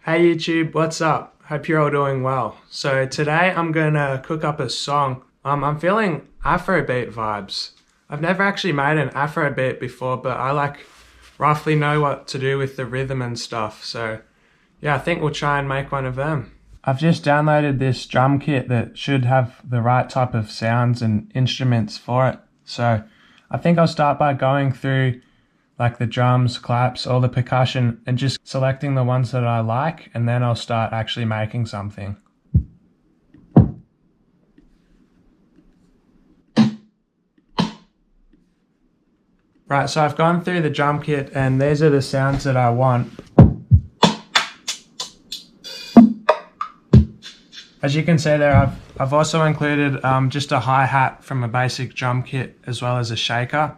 Hey YouTube, what's up? Hope you're all doing well. So today I'm gonna cook up a song. I'm feeling Afrobeat vibes. I've never actually made an Afrobeat before, but I roughly know what to do with the rhythm and stuff. So yeah, I think we'll try and make one of them. I've just downloaded this drum kit that should have the right type of sounds and instruments for it. So I think I'll start by going through like the drums, claps, all the percussion, and just selecting the ones that I like, and then I'll start actually making something. Right, so I've gone through the drum kit and these are the sounds that I want. As you can see there, I've also included just a hi-hat from a basic drum kit as well as a shaker.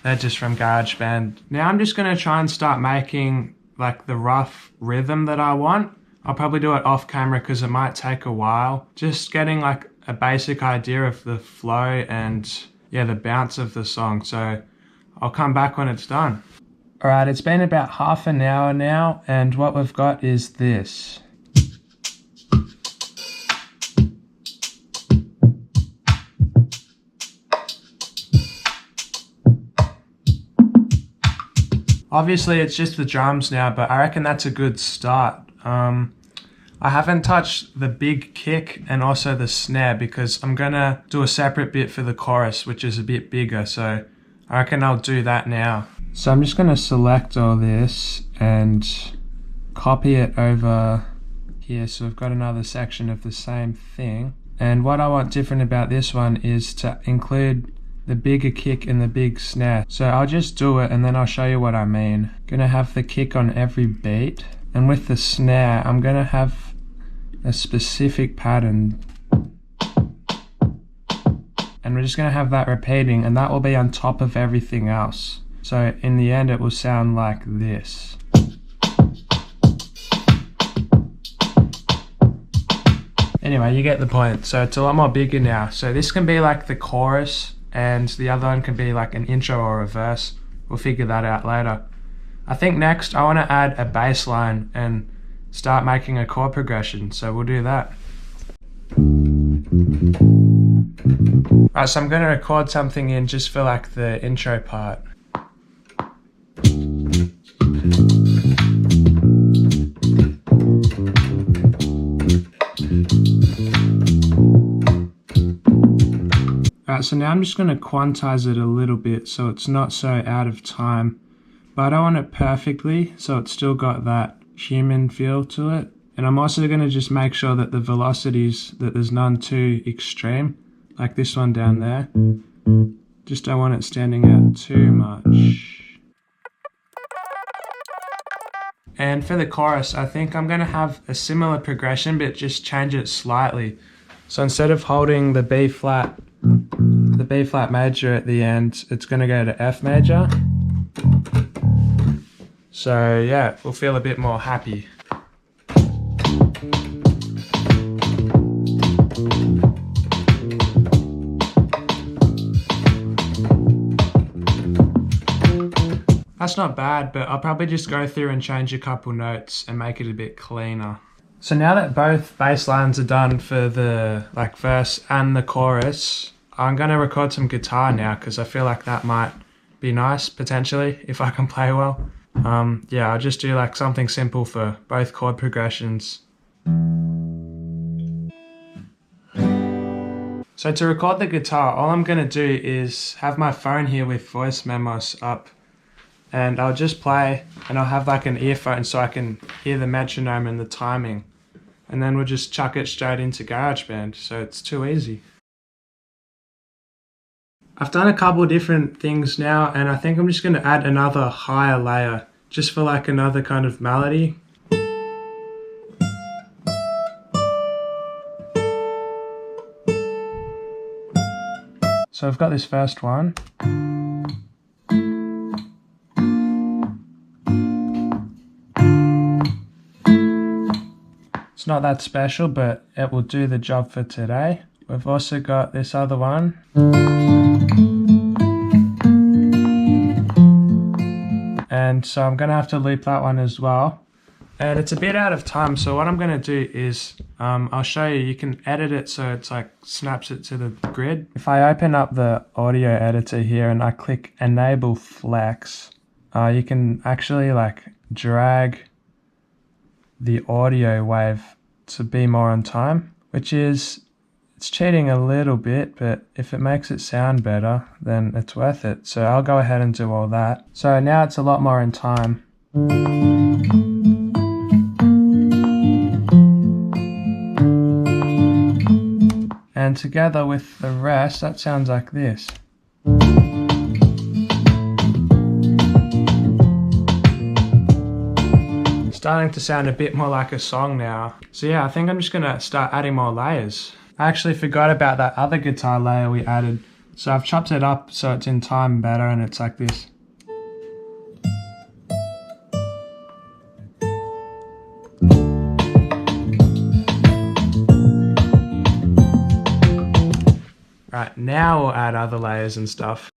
They're just from GarageBand. Now I'm just gonna try and start making like the rough rhythm that I want. I'll probably do it off camera because it might take a while. Just getting like a basic idea of the flow and yeah, the bounce of the song. So I'll come back when it's done. All right, it's been about half an hour now, and what we've got is this. Obviously it's just the drums now, but I reckon that's a good start. I haven't touched the big kick and also the snare because I'm gonna do a separate bit for the chorus, which is a bit bigger, so I reckon I'll do that now. So I'm just gonna select all this and copy it over here, so we've got another section of the same thing. And what I want different about this one is to include the bigger kick and the big snare. So I'll just do it and then I'll show you what I mean. Gonna have the kick on every beat, and with the snare I'm gonna have a specific pattern, and we're just gonna have that repeating, and that will be on top of everything else. So in the end it will sound like this. Anyway, you get the point. So it's a lot more bigger now. So this can be like the chorus, and the other one can be like an intro or a verse. We'll figure that out later. I think next I want to add a bass line and start making a chord progression, so we'll do that. Alright, so I'm going to record something in just for like the intro part. Alright, so now I'm just going to quantize it a little bit so it's not so out of time, but I don't want it perfectly, so it's still got that human feel to it. And I'm also going to just make sure that the velocities, that there's none too extreme, like this one down there. Just don't want it standing out too much. And for the chorus, I think I'm going to have a similar progression, but just change it slightly. So instead of holding the B flat major at the end, it's going to go to F major. So yeah, we'll feel a bit more happy. That's not bad, but I'll probably just go through and change a couple notes and make it a bit cleaner. So now that both bass lines are done for the verse and the chorus, I'm going to record some guitar now because I feel like that might be nice potentially if I can play well. Yeah, I'll just do like something simple for both chord progressions. So to record the guitar, all I'm going to do is have my phone here with voice memos up, and I'll just play, and I'll have like an earphone so I can hear the metronome and the timing. And then we'll just chuck it straight into GarageBand, so it's too easy. I've done a couple different things now, and I think I'm just going to add another higher layer, just for like another kind of melody. So I've got this first one. It's not that special, but it will do the job for today. We've also got this other one. And so I'm going to have to loop that one as well. And it's a bit out of time, so what I'm going to do is I'll show you. You can edit it so it's like snaps it to the grid. If I open up the audio editor here and I click enable flex, you can actually like drag the audio wave to be more on time, which is, it's cheating a little bit, but if it makes it sound better, then it's worth it. So I'll go ahead and do all that. So now it's a lot more in time. And together with the rest, that sounds like this. Starting to sound a bit more like a song now. So yeah, I think I'm just gonna start adding more layers. I actually forgot about that other guitar layer we added. So I've chopped it up so it's in time better and it's like this. Right, now we'll add other layers and stuff.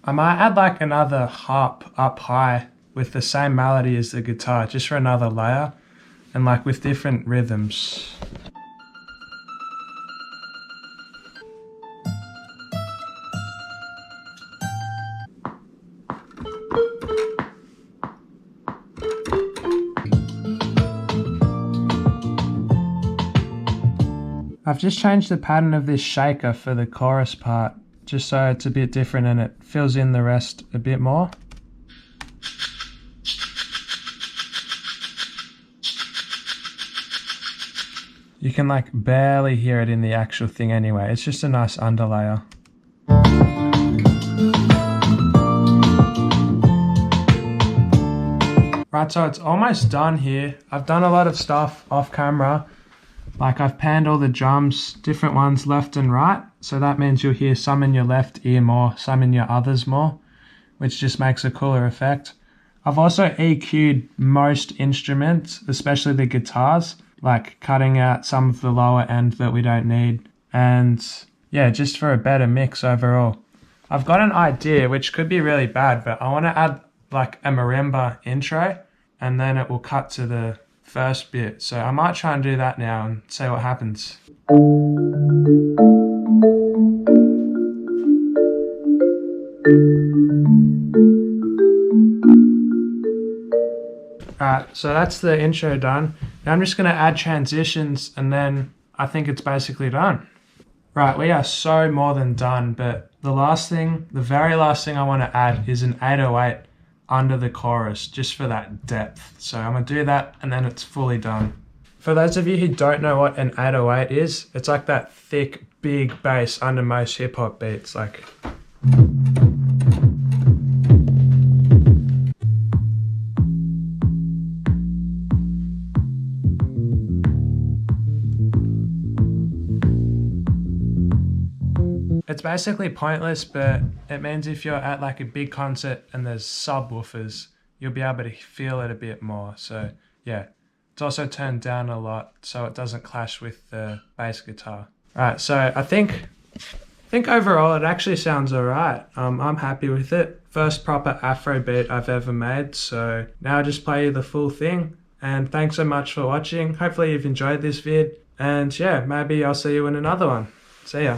I might add like another harp up high with the same melody as the guitar, just for another layer, and like with different rhythms. I've just changed the pattern of this shaker for the chorus part, just so it's a bit different and it fills in the rest a bit more. You can like barely hear it in the actual thing anyway. It's just a nice underlayer. Right, so it's almost done here. I've done a lot of stuff off camera. Like I've panned all the drums, different ones left and right. So that means you'll hear some in your left ear more, some in your others more, which just makes a cooler effect. I've also EQ'd most instruments, especially the guitars, like cutting out some of the lower end that we don't need. And yeah, just for a better mix overall. I've got an idea, which could be really bad, but I want to add like a marimba intro and then it will cut to the first bit. So I might try and do that now and see what happens. Alright, so that's the intro done. Now I'm just going to add transitions and then I think it's basically done. Right, we are so more than done, but the very last thing I want to add is an 808 under the chorus, just for that depth. So I'm going to do that and then it's fully done. For those of you who don't know what an 808 is, it's like that thick, big bass under most hip hop beats. Like. It's basically pointless, but it means if you're at like a big concert and there's subwoofers, you'll be able to feel it a bit more. So yeah, it's also turned down a lot so it doesn't clash with the bass guitar. Alright, so I think overall it actually sounds alright. I'm happy with it. First proper Afro beat I've ever made, so now I'll just play you the full thing. And thanks so much for watching. Hopefully you've enjoyed this vid. And yeah, maybe I'll see you in another one. See ya.